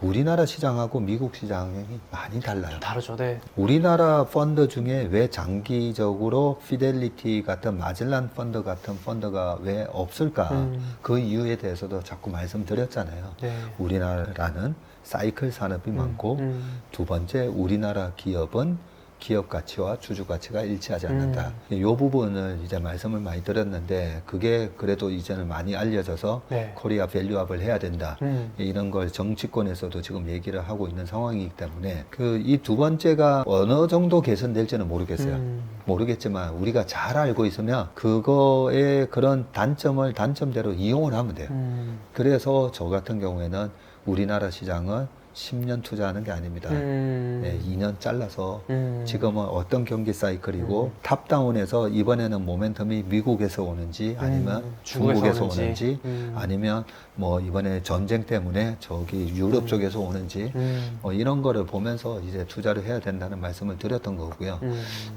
우리나라 시장하고 미국 시장이 많이 달라요. 다르죠. 네. 우리나라 펀드 중에 왜 장기적으로 피델리티 같은 마젤란 펀드 같은 펀드가 왜 없을까? 그 이유에 대해서도 자꾸 말씀드렸잖아요. 네. 우리나라는 사이클 산업이 많고 두 번째 우리나라 기업은 기업 가치와 주주 가치가 일치하지 않는다. 이 부분을 이제 말씀을 많이 드렸는데 그게 그래도 이제는 많이 알려져서 네. 코리아 밸류업을 해야 된다. 이런 걸 정치권에서도 지금 얘기를 하고 있는 상황이기 때문에 그 이 두 번째가 어느 정도 개선될지는 모르겠어요. 모르겠지만 우리가 잘 알고 있으면 그거의 그런 단점을 단점대로 이용을 하면 돼요. 그래서 저 같은 경우에는 우리나라 시장은 10년 투자하는 게 아닙니다. 네, 2년 잘라서 지금은 어떤 경기 사이클이고 탑다운에서 이번에는 모멘텀이 미국에서 오는지 아니면 중국에서 오는지 아니면 뭐 이번에 전쟁 때문에 저기 유럽 쪽에서 오는지 이런 거를 보면서 이제 투자를 해야 된다는 말씀을 드렸던 거고요.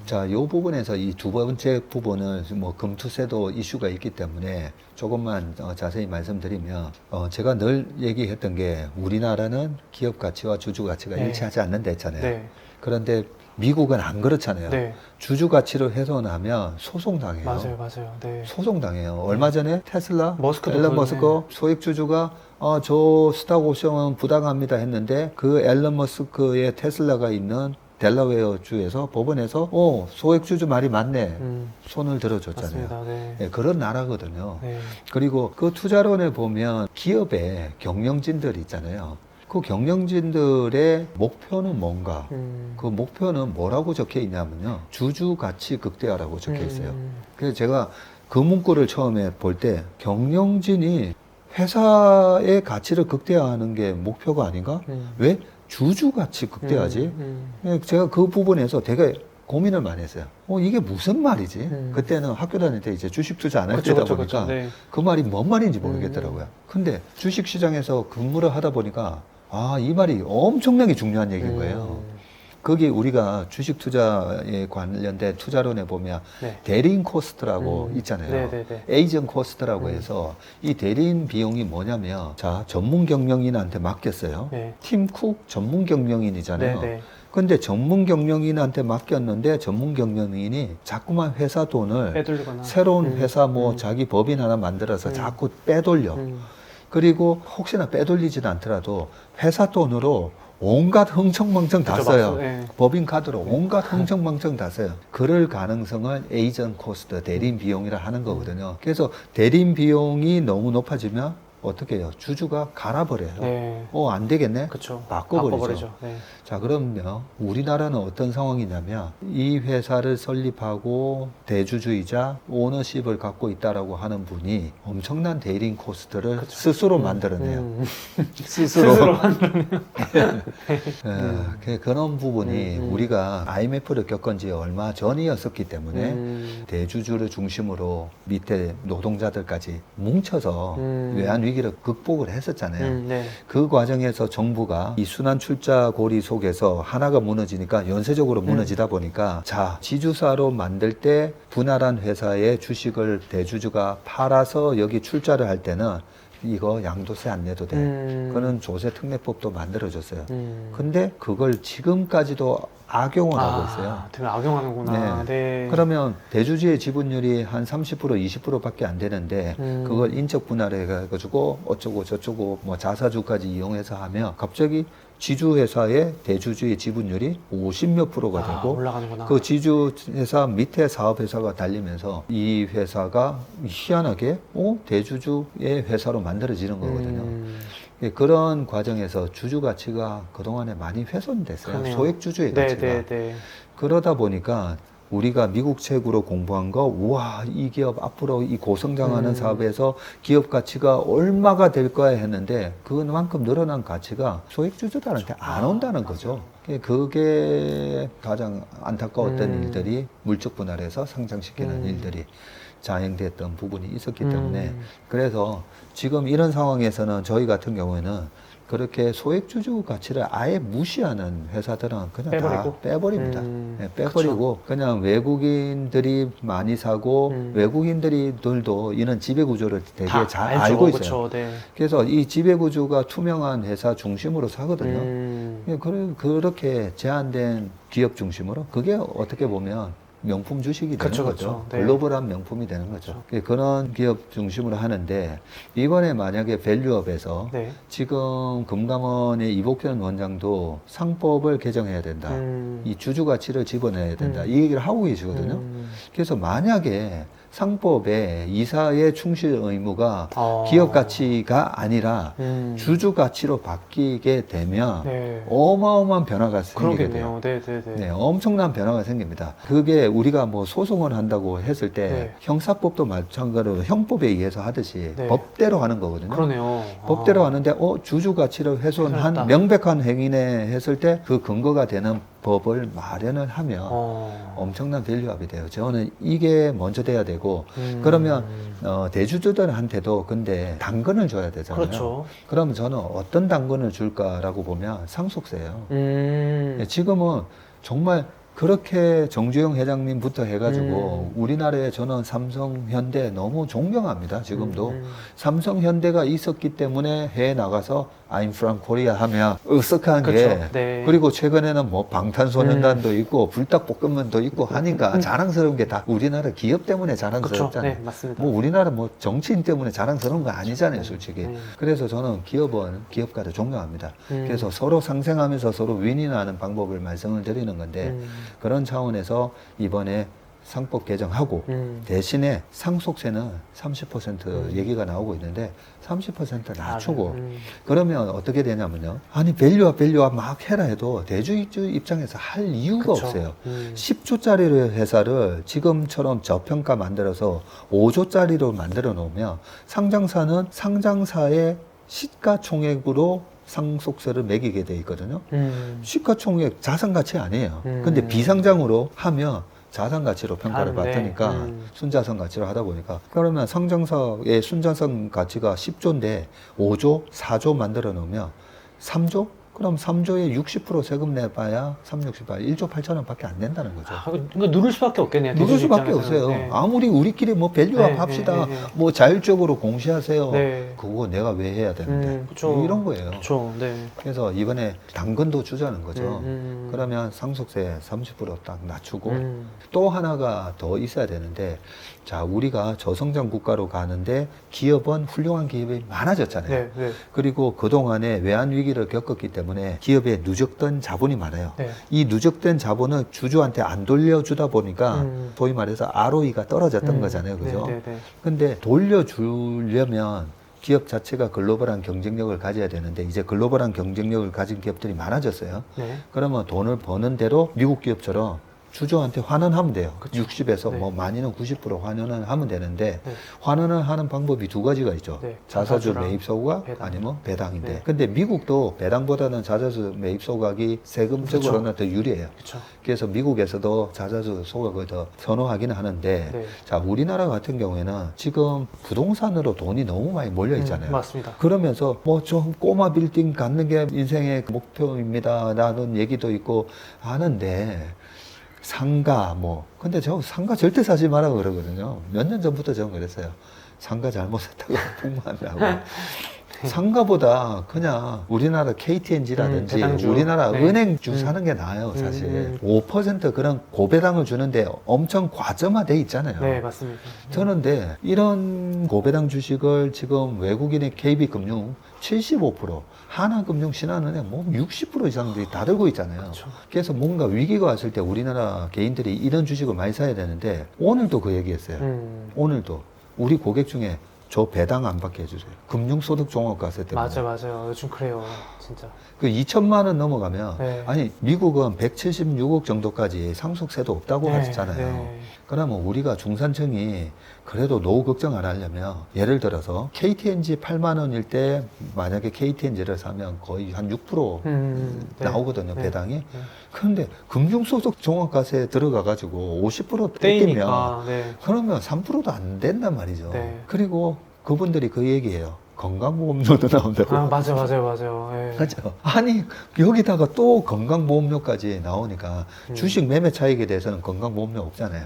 자, 이 부분에서 이 두 번째 부분을 뭐 금투세도 이슈가 있기 때문에 조금만 자세히 말씀드리면 제가 늘 얘기했던 게 우리나라는 기업 가치와 주주 가치가 네. 일치하지 않는다 했잖아요. 네. 그런데 미국은 안 그렇잖아요. 네. 주주 가치를 훼손하면 소송당해요. 맞아요. 네. 소송당해요. 얼마 전에 테슬라, 머스크도 앨런 그러네. 머스크 소액 주주가 저 스탁 옵션은 부당합니다 했는데 그 앨런 머스크의 테슬라가 있는 델라웨어 주에서 법원에서 소액 주주 말이 맞네 손을 들어줬잖아요. 맞습니다. 네. 네, 그런 나라거든요. 네. 그리고 그 투자론에 보면 기업의 경영진들 있잖아요. 그 경영진들의 목표는 뭔가? 그 목표는 뭐라고 적혀 있냐면요. 주주 가치 극대화라고 적혀 있어요. 그래서 제가 그 문구를 처음에 볼 때 경영진이 회사의 가치를 극대화하는 게 목표가 아닌가? 왜 주주 가치 극대화지? 제가 그 부분에서 되게 고민을 많이 했어요. 이게 무슨 말이지? 그때는 학교 다닐 때 이제 주식 투자 안 할 때다 보니까 네. 그 말이 뭔 말인지 모르겠더라고요. 근데 주식 시장에서 근무를 하다 보니까 이 말이 엄청나게 중요한 얘기인 거예요. 거기 우리가 주식 투자에 관련된 투자론에 보면 네. 대리인 코스트라고 있잖아요. 네네네. 에이전 코스트라고 해서 이 대리인 비용이 뭐냐면 자, 전문 경영인한테 맡겼어요. 네. 팀 쿡 전문 경영인이잖아요. 네네. 근데 전문 경영인한테 맡겼는데 전문 경영인이 자꾸만 회사 돈을 빼돌리거나. 새로운 회사 뭐 자기 법인 하나 만들어서 자꾸 빼돌려. 그리고 혹시나 빼돌리진 않더라도 회사 돈으로 온갖 흥청망청 다 그죠, 써요. 네. 법인카드로 온갖 흥청망청 다 써요. 그럴 가능성을 에이전 코스트, 대리인 비용이라 하는 거거든요. 그래서 대리인 비용이 너무 높아지면 어떻게 해요? 주주가 갈아버려요. 네. 안 되겠네? 그쵸. 바꿔버리죠. 네. 자, 그럼요. 우리나라는 어떤 상황이냐면 이 회사를 설립하고 대주주이자 오너십을 갖고 있다라고 하는 분이 엄청난 대리인 코스트를 스스로 만들어내요. 스스로. 그런 부분이 우리가 IMF를 겪은 지 얼마 전이었었기 때문에 대주주를 중심으로 밑에 노동자들까지 뭉쳐서 외환 위기를 극복을 했었잖아요. 네. 그 과정에서 정부가 이 순환 출자 고리 속에서 하나가 무너지니까 연쇄적으로 무너지다 보니까 자, 지주사로 만들 때 분할한 회사의 주식을 대주주가 팔아서 여기 출자를 할 때는 이거 양도세 안 내도 돼. 그거는 조세 특례법도 만들어졌어요. 근데 그걸 지금까지도 악용을 하고 있어요. 되게 악용하는구나. 네. 그러면 대주주의 지분율이 한 30%, 20%밖에 안 되는데 그걸 인적 분할해 가지고 어쩌고 저쩌고 뭐 자사주까지 이용해서 하면 갑자기 지주회사의 대주주의 지분율이 50몇 프로가 되고 올라가는구나. 그 지주회사 밑에 사업회사가 달리면서 이 회사가 희한하게 대주주의 회사로 만들어지는 거거든요. 그런 과정에서 주주 가치가 그동안에 많이 훼손됐어요. 그러네요. 소액 주주의 가치가. 그러다 보니까 우리가 미국 책으로 공부한 거, 우와, 이 기업 앞으로 이 고성장하는 사업에서 기업 가치가 얼마가 될 거야 했는데 그만큼 늘어난 가치가 소액 주주들한테 안 온다는 거죠. 그게 가장 안타까웠던 일들이 물적 분할해서 상장시키는 일들이 자행됐던 부분이 있었기 때문에 그래서 지금 이런 상황에서는 저희 같은 경우에는 그렇게 소액주주 가치를 아예 무시하는 회사들은 그냥 다 빼버리고? 빼버립니다. 네, 빼버리고 그냥 외국인들이 많이 사고 외국인들도 이런 지배구조를 되게 다 잘 알죠. 알고 있어요. 그쵸, 네. 그래서 이 지배구조가 투명한 회사 중심으로 사거든요. 예, 그렇게 제한된 기업 중심으로 그게 어떻게 보면 명품 주식이 되는 그쵸, 거죠. 그쵸. 네. 글로벌한 명품이 되는 거죠. 그런 기업 중심으로 하는데 이번에 만약에 밸류업에서 네. 지금 금감원의 이복현 원장도 상법을 개정해야 된다. 이 주주 가치를 집어내야 된다. 이 얘기를 하고 계시거든요. 그래서 만약에 상법에 이사의 충실 의무가 기업 가치가 아니라 주주 가치로 바뀌게 되면 네. 어마어마한 변화가 생기게 돼요. 그러겠네요. 네네네. 네, 엄청난 변화가 생깁니다. 그게 우리가 뭐 소송을 한다고 했을 때 네. 형사법도 마찬가지로 형법에 의해서 하듯이 네. 법대로 하는 거거든요. 그러네요. 법대로 하는데 주주 가치를 훼손했다. 훼손한 명백한 행위네 했을 때 그 근거가 되는 법을 마련을 하면 엄청난 밸류업이 돼요. 저는 이게 먼저 돼야 되고 그러면 대주주들한테도 근데 당근을 줘야 되잖아요. 그렇죠. 그러면 저는 어떤 당근을 줄까라고 보면 상속세예요. 지금은 정말 그렇게 정주영 회장님부터 해가지고 우리나라에 저는 삼성, 현대 너무 존경합니다. 지금도 삼성, 현대가 있었기 때문에 해외 나가서 I'm from Korea 하면 으쓱한 게 그렇죠. 네. 그리고 최근에는 뭐 방탄소년단도 있고 불닭볶음면도 있고 하니까 자랑스러운 게 다 우리나라 기업 때문에 그렇죠. 자랑스럽잖아요. 네, 맞습니다. 뭐 우리나라 뭐 정치인 때문에 자랑스러운 거 아니잖아요, 솔직히. 그래서 저는 기업은 기업가를 존경합니다. 그래서 서로 상생하면서 서로 윈윈하는 방법을 말씀을 드리는 건데 그런 차원에서 이번에 상법 개정하고 대신에 상속세는 30% 얘기가 나오고 있는데 30% 낮추고 그러면 어떻게 되냐면요. 아니 밸류업 막 해라 해도 대주주 입장에서 할 이유가 그쵸. 없어요. 10조짜리 회사를 지금처럼 저평가 만들어서 5조짜리로 만들어 놓으면 상장사는 상장사의 시가총액으로 상속세를 매기게 돼 있거든요. 시가총액 자산가치 아니에요. 근데 비상장으로 하면 자산가치로 평가를 받으니까 순자산 가치로 하다 보니까 그러면 상장사의 순자산 가치가 10조인데 5조, 4조 만들어 놓으면 3조? 그럼 3조에 60% 세금 내봐야 368, 1조 8천원 밖에 안 된다는 거죠. 그러니까 누를 수밖에 없겠네요. 누를 대주주 수밖에 입장에서는. 없어요. 네. 아무리 우리끼리 뭐 밸류업 네, 합시다. 네, 네. 뭐 자율적으로 공시하세요. 네. 그거 내가 왜 해야 되는데. 그쵸. 이런 거예요. 그렇죠. 네. 그래서 이번에 당근도 주자는 거죠. 그러면 상속세 30%딱 낮추고 또 하나가 더 있어야 되는데 자 우리가 저성장 국가로 가는데 기업은 훌륭한 기업이 많아졌잖아요. 네, 네. 그리고 그동안에 외환 위기를 겪었기 때문에 기업에 누적된 자본이 많아요. 네. 이 누적된 자본을 주주한테 안 돌려주다 보니까 소위 말해서 ROE가 떨어졌던 거잖아요. 그죠? 네, 네, 네. 근데 돌려주려면 기업 자체가 글로벌한 경쟁력을 가져야 되는데 이제 글로벌한 경쟁력을 가진 기업들이 많아졌어요. 네. 그러면 돈을 버는 대로 미국 기업처럼 주주한테 환원하면 돼요. 60에서 네. 뭐 많이는 90% 환원을 하면 되는데 네. 환원을 하는 방법이 두 가지가 있죠. 네. 자사주 자사주랑 매입 소각 배당. 아니면 배당인데 네. 근데 미국도 배당보다는 자사주 매입 소각이 세금적으로는 더 유리해요. 그렇죠. 그래서 미국에서도 자사주 소각을 더 선호하기는 하는데 네. 자 우리나라 같은 경우에는 지금 부동산으로 돈이 너무 많이 몰려 있잖아요. 맞습니다. 그러면서 뭐 좀 꼬마 빌딩 갖는 게 인생의 목표입니다 라는 얘기도 있고 하는데 상가 뭐 근데 저 상가 절대 사지 마라 그러거든요. 몇 년 전부터 저는 그랬어요. 상가 잘못했다고 폭로한다고. 상가보다 그냥 우리나라 KTNG라든지 배당주. 우리나라 네. 은행주 사는 게 나아요 사실. 5% 그런 고배당을 주는데 엄청 과점화돼 있잖아요. 네, 맞습니다. 저는 근데 이런 고배당 주식을 지금 외국인의 KB금융 75%, 하나금융, 신한은행 뭐 60% 이상들이 다 들고 있잖아요. 그렇죠. 그래서 뭔가 위기가 왔을 때 우리나라 개인들이 이런 주식을 많이 사야 되는데 오늘도 그 얘기했어요. 오늘도 우리 고객 중에 저 배당 안 받게 해주세요. 금융소득 종합과세 때문에. 맞아요. 요즘 그래요. 진짜. 그 2천만 원 넘어가면 네. 아니 미국은 176억 정도까지 상속세도 없다고 네, 하잖아요. 네. 그러면 우리가 중산층이 그래도 노후 걱정 안 하려면 예를 들어서 KTNG 8만 원일 때 만약에 KTNG를 사면 거의 한 6% 네. 나오거든요. 네. 배당이. 네. 그런데 금융소득 종합과세에 들어가 가지고 50% 떼기면 떼이니까. 네. 그러면 3%도 안 된단 말이죠. 네. 그리고 그분들이 그 얘기예요. 건강보험료도 나온다고. 아, 맞아요. 예. 그렇죠. 아니 여기다가 또 건강보험료까지 나오니까 주식 매매 차익에 대해서는 건강보험료 없잖아요.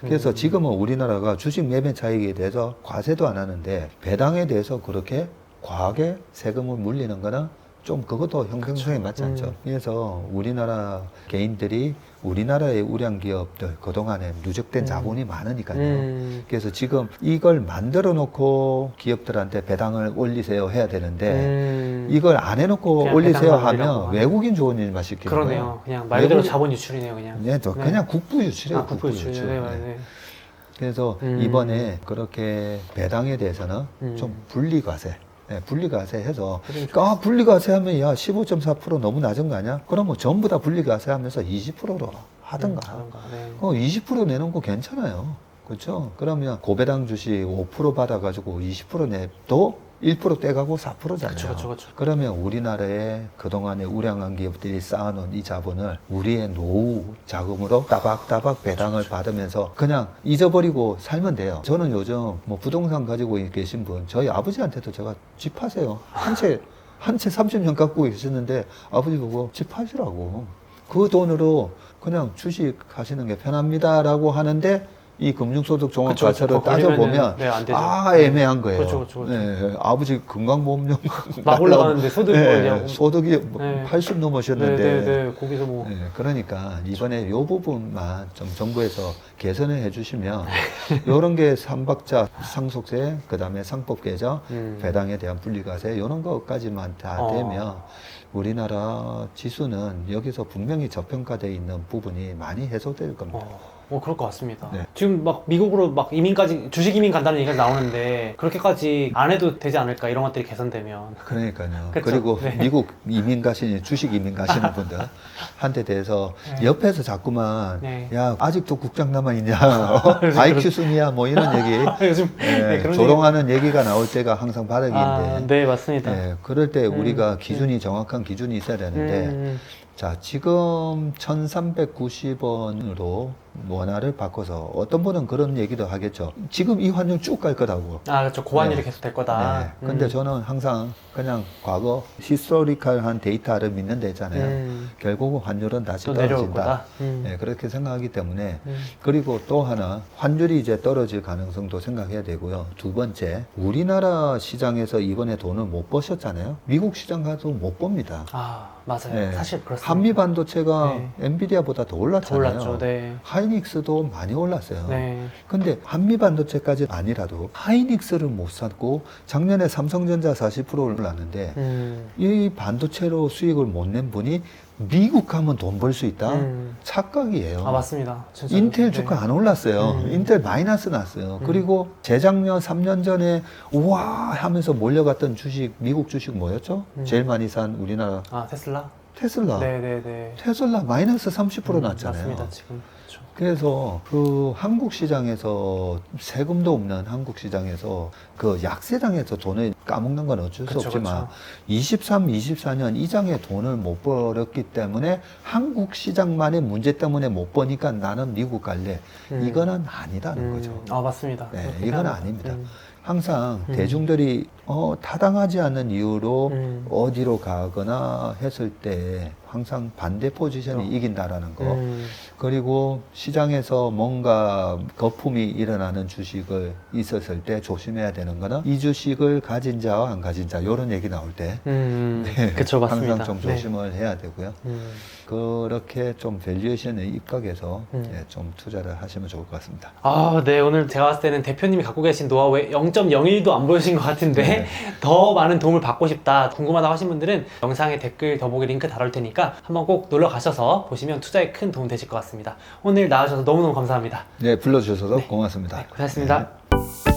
그래서 지금은 우리나라가 주식 매매 차익에 대해서 과세도 안 하는데 배당에 대해서 그렇게 과하게 세금을 물리는 거는 좀 그것도 형평성에 맞지 않죠. 그래서 우리나라 개인들이 우리나라의 우량 기업들 그동안에 누적된 자본이 많으니까요. 그래서 지금 이걸 만들어 놓고 기업들한테 배당을 올리세요 해야 되는데 이걸 안 해놓고 그냥 올리세요 배당만 하면 올리라고 하는. 외국인 좋은 일만 시키는 거예요. 그러네요. 그냥 말 그대로 외국인- 자본 유출이네요, 그냥. 네, 또 네. 그냥 국부 유출이에요. 아, 국부 유출. 네, 네. 네. 그래서 이번에 그렇게 배당에 대해서는 좀 분리과세. 네, 분리과세 해서, 아, 분리과세 하면 야, 15.4% 너무 낮은 거 아니야? 그러면 전부 다 분리과세 하면서 20%로 하든가. 네. 20% 내는 거 괜찮아요. 그렇죠? 그러면 고배당 주식 5% 받아가지고 20% 내도 1% 떼가고 4%잖아요. 그쵸. 그러면 우리나라의 그동안에 우량한 기업들이 쌓아놓은 이 자본을 우리의 노후 자금으로 따박따박 배당을 받으면서 그냥 잊어버리고 살면 돼요. 저는 요즘 뭐 부동산 가지고 계신 분, 저희 아버지한테도 제가 집 파세요. 한 채 30년 갖고 계셨는데 아버지 보고 집 파시라고. 그 돈으로 그냥 주식 하시는 게 편합니다라고 하는데 이 금융소득 종합과세를 그쵸. 따져보면 네, 안 되죠. 애매한 거예요. 그렇죠. 네, 아버지 건강보험료 막 올라가는데 소득이 네, 소득이 네. 80 넘으셨는데 네. 거기서 뭐. 네, 그러니까 이번에 요 부분만 좀 정부에서 개선을 해주시면 이런 게 삼박자 상속세, 그 다음에 상법계좌, 배당에 대한 분리과세 이런 것까지만 다 되면 우리나라 지수는 여기서 분명히 저평가되어 있는 부분이 많이 해소될 겁니다. 그럴 것 같습니다. 네. 지금 막 미국으로 막 이민까지, 주식 이민 간다는 얘기가 나오는데, 그렇게까지 안 해도 되지 않을까, 이런 것들이 개선되면. 그러니까요. 그쵸? 그리고 네. 미국 이민 가시는 주식 이민 가시는 분들 한테 대해서 네. 옆에서 자꾸만 네. 야 아직도 국장 남아 있냐 IQ 순이야 뭐 이런 얘기 요즘 네, 그런 조롱하는 얘기가 나올 때가 항상 바닥인데 네, 맞습니다. 네, 그럴 때 우리가 기준이 정확한 기준이 있어야 되는데 자, 지금 1390원으로 원화를 바꿔서 어떤 분은 그런 얘기도 하겠죠. 지금 이 환율 쭉 갈 거라고. 그렇죠. 고환율이 네. 계속 될 거다. 네. 근데 저는 항상 그냥 과거 히스토리컬한 데이터를 믿는 데 있잖아요. 결국은 환율은 다시 또 내려올 떨어진다. 거다. 네, 그렇게 생각하기 때문에 그리고 또 하나 환율이 이제 떨어질 가능성도 생각해야 되고요. 두 번째, 우리나라 시장에서 이번에 돈을 못 버셨잖아요. 미국 시장 가도 못 봅니다. 맞아요. 네. 사실 그렇습니다. 한미 반도체가 네. 엔비디아보다 더 더 올랐잖아요. 올랐죠. 네. 하이닉스도 많이 올랐어요. 네. 근데 한미 반도체까지 아니라도 하이닉스를 못 샀고 작년에 삼성전자 40% 올랐는데 이 반도체로 수익을 못 낸 분이 미국 가면 돈 벌 수 있다? 착각이에요. 맞습니다. 진짜. 인텔 주가 안 올랐어요. 인텔 마이너스 났어요. 그리고 재작년 3년 전에 우와 하면서 몰려갔던 주식, 미국 주식 뭐였죠? 제일 많이 산 우리나라 테슬라? 테슬라. 네네네. 테슬라 마이너스 30% 났잖아요. 맞습니다. 지금. 그렇죠. 그래서 그 한국 시장에서 세금도 없는 한국 시장에서 그 약세장에서 돈을 까먹는 건 어쩔 수 그쵸, 없지만 23, 24년 이 장에 돈을 못 벌었기 때문에 한국 시장만의 문제 때문에 못 버니까 나는 미국 갈래. 이거는 아니다는 거죠. 맞습니다. 네, 그렇게 이건 합니다. 아닙니다. 항상 대중들이 타당하지 않는 이유로 어디로 가거나 했을 때 항상 반대 포지션이 이긴다라는 거. 그리고 시장에서 뭔가 거품이 일어나는 주식을 있었을 때 조심해야 되는 거는 이 주식을 가진 자와 안 가진 자 이런 얘기 나올 때 그쵸, 맞습니다. 항상 좀 조심을 해야 되고요. 그렇게 좀 밸류에이션에 입각해서 좀 투자를 하시면 좋을 것 같습니다. 네. 오늘 제가 봤을 때는 대표님이 갖고 계신 노하우에 0.01도 안 보여주신 것 같은데 더 많은 도움을 받고 싶다, 궁금하다고 하신 분들은 영상에 댓글 더보기 링크 달아올 테니까 한번 꼭 놀러 가셔서 보시면 투자에 큰 도움 되실 것 같습니다. 오늘 나와주셔서 너무너무 감사합니다. 네, 불러주셔서 고맙습니다. 고생하셨습니다. 네.